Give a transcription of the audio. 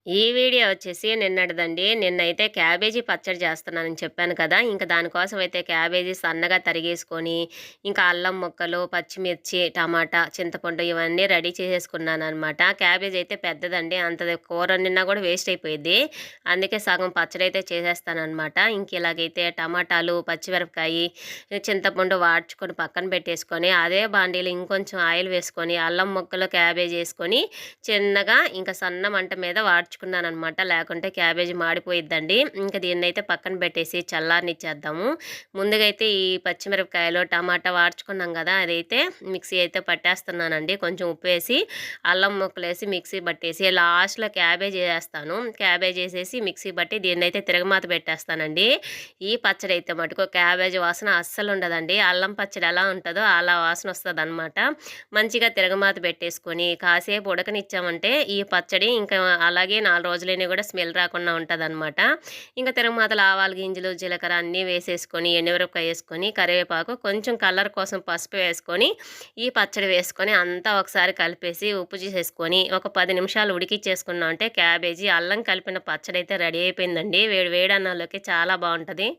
ఈ వీడియో వచ్చేసి నిన్నటిదండి. నిన్నైతే క్యాబేజీ పచ్చడి చేస్తున్నానని చెప్పాను కదా! ఇంక దానికోసం అయితే క్యాబేజీ సన్నగా తరిగేసుకొని, ఇంకా అల్లం ముక్కలు, పచ్చిమిర్చి, టమాటా, చింతపండు ఇవన్నీ రెడీ చేసేసుకున్నాననమాట. క్యాబేజీ అయితే పెద్దదండి. అంత కూర వండినా కూడా వేస్ట్ అయిపోయిద్ది. అందుకే సగం పచ్చడైతే చేసేస్తాననమాట. ఇంక ఇలాగైతే టమాటాలు, పచ్చిమిరపకాయి, చింతపండు వాడ్చుకొని పక్కన పెట్టేసుకొని, అదే బాండీలో ఇంకొంచెం ఆయిల్ వేసుకొని, అల్లం ముక్కలు, క్యాబేజీ ఏసుకొని చిన్నగా ఇంక సన్న మంట మీద వాడ్చుకున్నాననమాట. లేకుంటే క్యాబేజీ మాడిపోయిద్దండి. ఇంక దీన్నైతే పక్కన పెట్టేసి చల్లారనిచ్చేద్దాము. ముందుగా అయితే ఈ పచ్చిమిరపకాయలు, టమాటా వాడ్చుకున్నాం గదా! అదైతే మిక్సీ అయితే పట్టేస్తున్నానండి. కొంచెం ఉప్పేసి, అల్లం ముక్కలేసి మిక్సీ పట్టేసి లాస్ట్‌లో క్యాబేజీ ఏసేస్తాను. క్యాబేజీ ఏసేసి మిక్సీ పట్టి దీన్నైతే తిరగమాత పెట్టేస్తానండి. ఈ పచ్చడైతే మటుకు క్యాబేజీ వాసన అస్సలుండదండి. అల్లం పచ్చడి ఎలా ఉంటదో అలా వాసనొస్తదనమాట. మంచిగా తిరగమాత పెట్టేసుకొని కాసేపు ఉడకనిచ్చామంటే ఈ పచ్చడి ఇంకా అలాగే 4 రోజులైనా కూడా స్మెల్ రాకుండా ఉంటదనమాట. ఇంక తిరగమాతలో ఆవాలు గింజలు, జీలకర్ర అన్నీ వేసేసుకొని, ఎండుమిరపకాయ ఏసుకొని, కరివేపాకు, కొంచెం కలర్ కోసం పసుపు వేసుకొని, ఈ పచ్చడి వేసుకొని అంతా ఒకసారి కలిపేసి ఉప్పు చేసేసుకొని ఒక 10 నిమిషాలు ఉడికిచ్చేసుకున్నామంటే క్యాబేజీ, అల్లం కలిపిన పచ్చడైతే రెడీ అయిపోయిందండి. వేడి వేడి అన్నంలోకి చాలా బావుంటది.